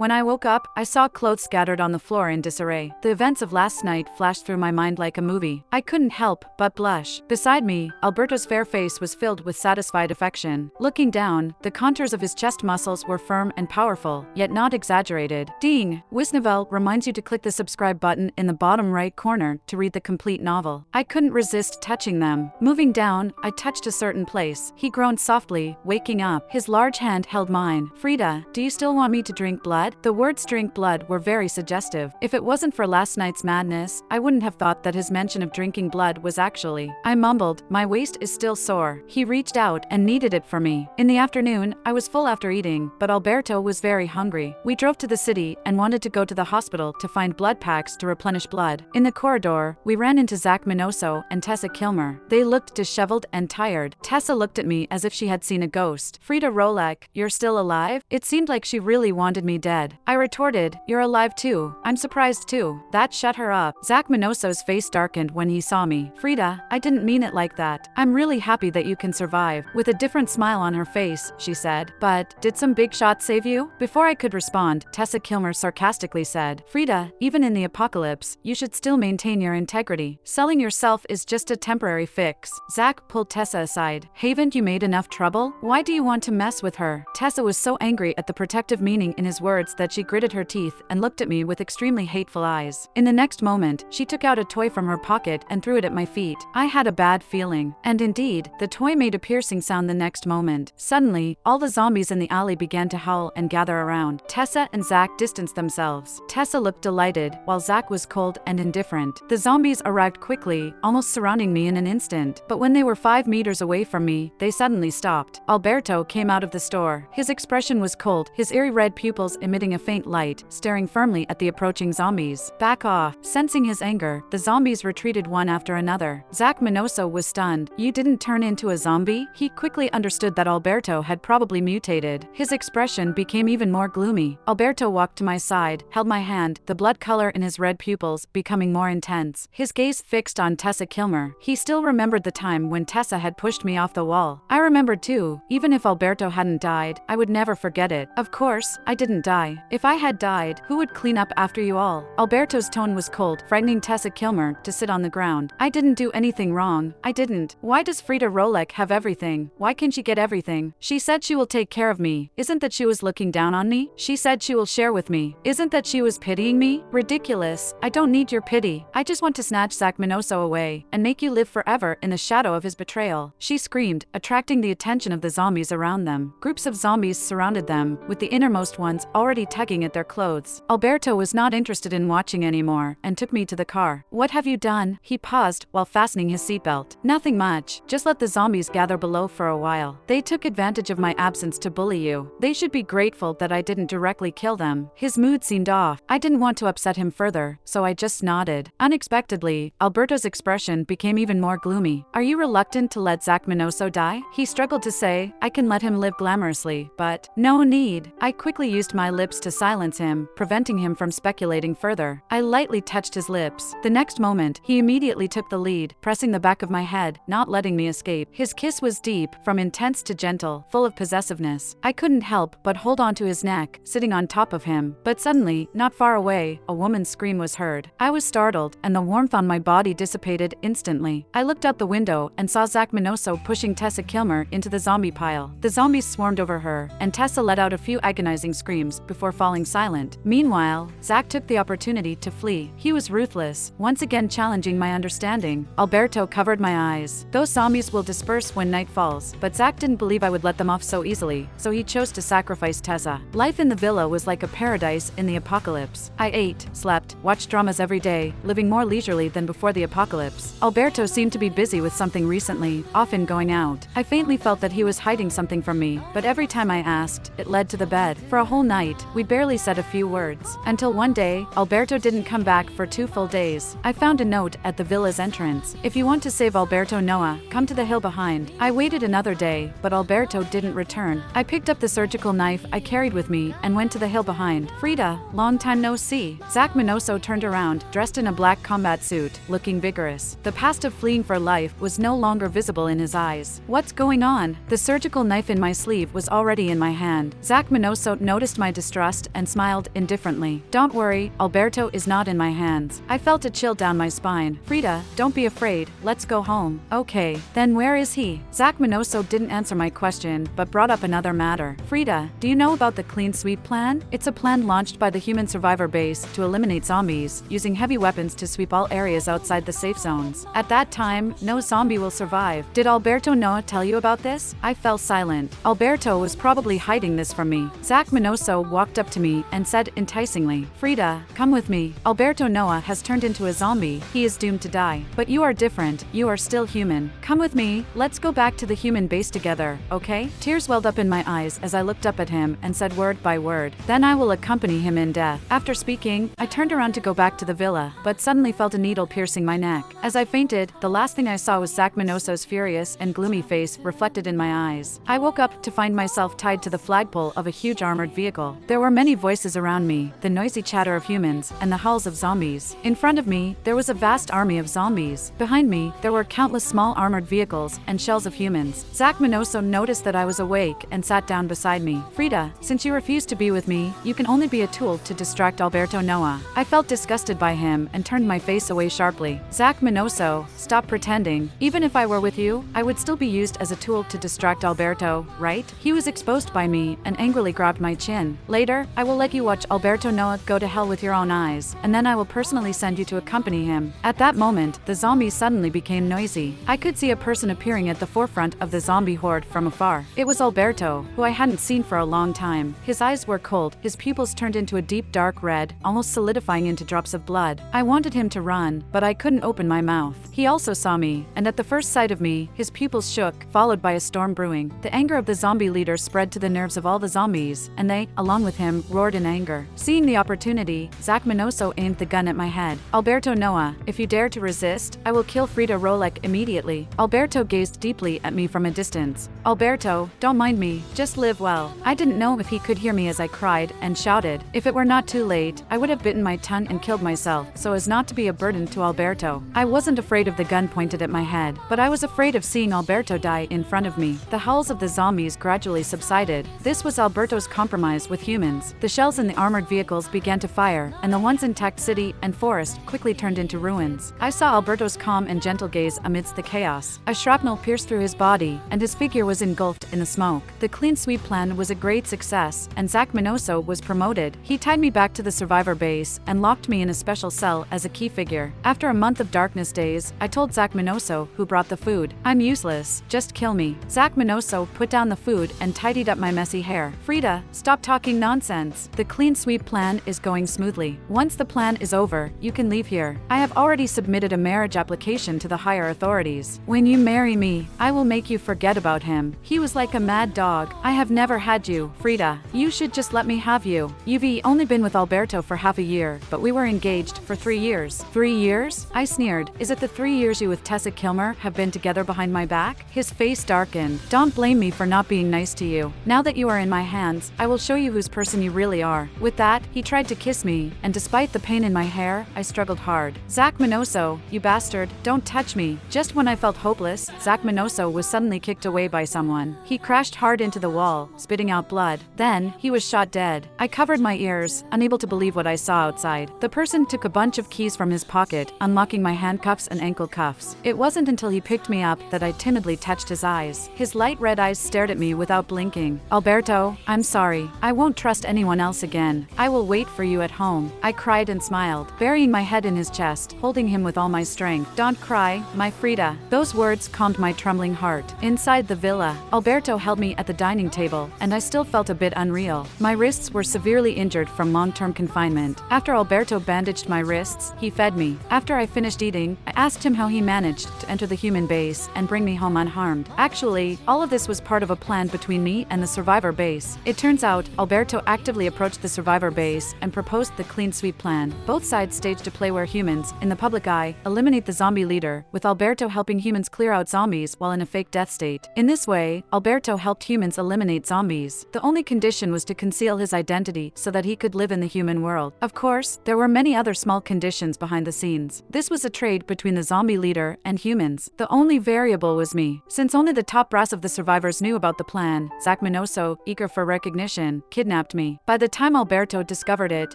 When I woke up, I saw clothes scattered on the floor in disarray. The events of last night flashed through my mind like a movie. I couldn't help but blush. Beside me, Alberto's fair face was filled with satisfied affection. Looking down, the contours of his chest muscles were firm and powerful, yet not exaggerated. Ding! Wisnovel reminds you to click the subscribe button in the bottom right corner to read the complete novel. I couldn't resist touching them. Moving down, I touched a certain place. He groaned softly, waking up. His large hand held mine. Frida, do you still want me to drink blood? The words drink blood were very suggestive. If it wasn't for last night's madness, I wouldn't have thought that his mention of drinking blood was actually. I mumbled, my waist is still sore. He reached out and kneaded it for me. In the afternoon, I was full after eating, but Alberto was very hungry. We drove to the city and wanted to go to the hospital to find blood packs to replenish blood. In the corridor, we ran into Zach Minoso and Tessa Kilmer. They looked disheveled and tired. Tessa looked at me as if she had seen a ghost. Frida Rolek, you're still alive? It seemed like she really wanted me dead. I retorted, you're alive too. I'm surprised too. That shut her up. Zach Minoso's face darkened when he saw me. Frida, I didn't mean it like that. I'm really happy that you can survive. With a different smile on her face, she said. But, did some big shot save you? Before I could respond, Tessa Kilmer sarcastically said, Frida, even in the apocalypse, you should still maintain your integrity. Selling yourself is just a temporary fix. Zach pulled Tessa aside. Haven't you made enough trouble? Why do you want to mess with her? Tessa was so angry at the protective meaning in his words that she gritted her teeth and looked at me with extremely hateful eyes. In the next moment, she took out a toy from her pocket and threw it at my feet. I had a bad feeling. And indeed, the toy made a piercing sound the next moment. Suddenly, all the zombies in the alley began to howl and gather around. Tessa and Zach distanced themselves. Tessa looked delighted, while Zach was cold and indifferent. The zombies arrived quickly, almost surrounding me in an instant. But when they were 5 meters away from me, they suddenly stopped. Alberto came out of the store. His expression was cold, his eerie red pupils emitting a faint light, staring firmly at the approaching zombies. Back off. Sensing his anger, the zombies retreated one after another. Zach Minoso was stunned. You didn't turn into a zombie? He quickly understood that Alberto had probably mutated. His expression became even more gloomy. Alberto walked to my side, held my hand, the blood color in his red pupils becoming more intense. His gaze fixed on Tessa Kilmer. He still remembered the time when Tessa had pushed me off the wall. I remembered too. Even if Alberto hadn't died, I would never forget it. Of course, I didn't die. If I had died, who would clean up after you all? Alberto's tone was cold, frightening Tessa Kilmer to sit on the ground. I didn't do anything wrong. I didn't. Why does Frida Rolek have everything? Why can she get everything? She said she will take care of me. Isn't that she was looking down on me? She said she will share with me. Isn't that she was pitying me? Ridiculous. I don't need your pity. I just want to snatch Zach Minoso away and make you live forever in the shadow of his betrayal. She screamed, attracting the attention of the zombies around them. Groups of zombies surrounded them, with the innermost ones already tugging at their clothes. Alberto was not interested in watching anymore and took me to the car. What have you done? He paused while fastening his seatbelt. Nothing much. Just let the zombies gather below for a while. They took advantage of my absence to bully you. They should be grateful that I didn't directly kill them. His mood seemed off. I didn't want to upset him further, so I just nodded. Unexpectedly, Alberto's expression became even more gloomy. Are you reluctant to let Zach Minoso die? He struggled to say, I can let him live glamorously, but no need. I quickly used my lips to silence him, preventing him from speculating further. I lightly touched his lips. The next moment, he immediately took the lead, pressing the back of my head, not letting me escape. His kiss was deep, from intense to gentle, full of possessiveness. I couldn't help but hold onto his neck, sitting on top of him. But suddenly, not far away, a woman's scream was heard. I was startled, and the warmth on my body dissipated instantly. I looked out the window and saw Zach Minoso pushing Tessa Kilmer into the zombie pile. The zombies swarmed over her, and Tessa let out a few agonizing screams before falling silent. Meanwhile, Zach took the opportunity to flee. He was ruthless, once again challenging my understanding. Alberto covered my eyes. Those zombies will disperse when night falls, but Zach didn't believe I would let them off so easily, so he chose to sacrifice Tessa. Life in the villa was like a paradise in the apocalypse. I ate, slept, watched dramas every day, living more leisurely than before the apocalypse. Alberto seemed to be busy with something recently, often going out. I faintly felt that he was hiding something from me, but every time I asked, it led to the bed. For a whole night, we barely said a few words. Until one day, Alberto didn't come back for 2 full days. I found a note at the villa's entrance. If you want to save Alberto Noah, come to the hill behind. I waited another day, but Alberto didn't return. I picked up the surgical knife I carried with me and went to the hill behind. Frida, long time no see. Zach Minoso turned around, dressed in a black combat suit, looking vigorous. The past of fleeing for life was no longer visible in his eyes. What's going on? The surgical knife in my sleeve was already in my hand. Zach Minoso noticed my distress distrust and smiled indifferently. Don't worry, Alberto is not in my hands. I felt a chill down my spine. Frida, don't be afraid, let's go home. Okay, then where is he? Zach Minoso didn't answer my question, but brought up another matter. Frida, do you know about the clean sweep plan? It's a plan launched by the human survivor base to eliminate zombies, using heavy weapons to sweep all areas outside the safe zones. At that time, no zombie will survive. Did Alberto Noah tell you about this? I fell silent. Alberto was probably hiding this from me. Zach Minoso walked up to me and said enticingly, Frida, come with me. Alberto Noah has turned into a zombie. He is doomed to die. But you are different. You are still human. Come with me. Let's go back to the human base together, okay? Tears welled up in my eyes as I looked up at him and said word by word, then I will accompany him in death. After speaking, I turned around to go back to the villa, but suddenly felt a needle piercing my neck. As I fainted, the last thing I saw was Zach Minoso's furious and gloomy face reflected in my eyes. I woke up to find myself tied to the flagpole of a huge armored vehicle. There were many voices around me, the noisy chatter of humans, and the howls of zombies. In front of me, there was a vast army of zombies. Behind me, there were countless small armored vehicles and shells of humans. Zach Minoso noticed that I was awake and sat down beside me. Frida, since you refuse to be with me, you can only be a tool to distract Alberto Noah. I felt disgusted by him and turned my face away sharply. Zach Minoso, stop pretending. Even if I were with you, I would still be used as a tool to distract Alberto, right? He was exposed by me and angrily grabbed my chin. Later, I will let you watch Alberto Noah go to hell with your own eyes, and then I will personally send you to accompany him. At that moment, the zombies suddenly became noisy. I could see a person appearing at the forefront of the zombie horde from afar. It was Alberto, who I hadn't seen for a long time. His eyes were cold, his pupils turned into a deep dark red, almost solidifying into drops of blood. I wanted him to run, but I couldn't open my mouth. He also saw me, and at the first sight of me, his pupils shook, followed by a storm brewing. The anger of the zombie leader spread to the nerves of all the zombies, and they, along with him, roared in anger. Seeing the opportunity, Zach Minoso aimed the gun at my head. Alberto Noah, if you dare to resist, I will kill Frida Rolek immediately. Alberto gazed deeply at me from a distance. Alberto, don't mind me, just live well. I didn't know if he could hear me as I cried and shouted. If it were not too late, I would have bitten my tongue and killed myself, so as not to be a burden to Alberto. I wasn't afraid of the gun pointed at my head, but I was afraid of seeing Alberto die in front of me. The howls of the zombies gradually subsided. This was Alberto's compromise with humans. The shells in the armored vehicles began to fire, and the once intact city and forest quickly turned into ruins. I saw Alberto's calm and gentle gaze amidst the chaos. A shrapnel pierced through his body, and his figure was engulfed in the smoke. The clean sweep plan was a great success, and Zach Minoso was promoted. He tied me back to the survivor base and locked me in a special cell as a key figure. After a month of darkness days, I told Zach Minoso, who brought the food, I'm useless, just kill me. Zach Minoso put down the food and tidied up my messy hair. Frida, stop talking nonsense. The clean sweep plan is going smoothly. Once the plan is over, you can leave here. I have already submitted a marriage application to the higher authorities. When you marry me, I will make you forget about him. He was like a mad dog. I have never had you, Frida. You should just let me have you. You've only been with Alberto for half a year, but we were engaged for 3 years. 3 years? I sneered. Is it the 3 years you with Tessa Kilmer have been together behind my back? His face darkened. Don't blame me for not being nice to you. Now that you are in my hands, I will show you whose person you really are. With that, he tried to kiss me, and despite the pain in my hair, I struggled hard. Zach Minoso, you bastard, don't touch me. Just when I felt hopeless, Zach Minoso was suddenly kicked away by someone. He crashed hard into the wall, spitting out blood. Then, he was shot dead. I covered my ears, unable to believe what I saw outside. The person took a bunch of keys from his pocket, unlocking my handcuffs and ankle cuffs. It wasn't until he picked me up that I timidly touched his eyes. His light red eyes stared at me without blinking. Alberto, I'm sorry. I won't trust anyone else again. I will wait for you at home. I cried and smiled, burying my head in his chest, holding him with all my strength. Don't cry, my Frida. Those words calmed my trembling heart. Inside the villa, Alberto held me at the dining table, and I still felt a bit unreal. My wrists were severely injured from long-term confinement. After Alberto bandaged my wrists, he fed me. After I finished eating, I asked him how he managed to enter the human base and bring me home unharmed. Actually, all of this was part of a plan between me and the survivor base. It turns out, Alberto actively approached the survivor base and proposed the clean sweep plan. Both sides staged a play where humans, in the public eye, eliminate the zombie leader, with Alberto helping humans clear out zombies while in a fake death state. In this way, Alberto helped humans eliminate zombies. The only condition was to conceal his identity so that he could live in the human world. Of course, there were many other small conditions behind the scenes. This was a trade between the zombie leader and humans. The only variable was me. Since only the top brass of the survivors knew about the plan, Zach Minoso, eager for recognition, kidnapped kidnapped me. By the time Alberto discovered it,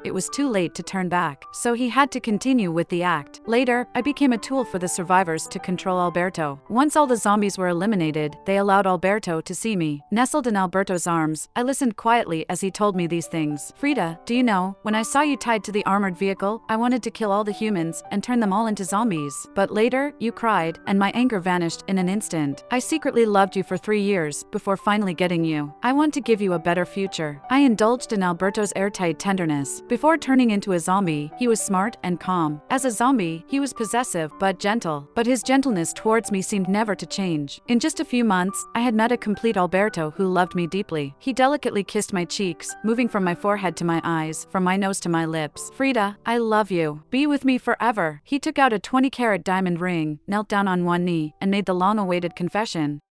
it was too late to turn back, so he had to continue with the act. Later, I became a tool for the survivors to control Alberto. Once all the zombies were eliminated, they allowed Alberto to see me. Nestled in Alberto's arms, I listened quietly as he told me these things. Frida, do you know, when I saw you tied to the armored vehicle, I wanted to kill all the humans and turn them all into zombies. But later, you cried, and my anger vanished in an instant. I secretly loved you for 3 years, before finally getting you. I want to give you a better future. I indulged in Alberto's airtight tenderness. Before turning into a zombie, he was smart and calm. As a zombie, he was possessive but gentle. But his gentleness towards me seemed never to change. In just a few months, I had met a complete Alberto who loved me deeply. He delicately kissed my cheeks, moving from my forehead to my eyes, from my nose to my lips. Frida, I love you. Be with me forever. He took out a 20-carat diamond ring, knelt down on one knee, and made the long-awaited confession.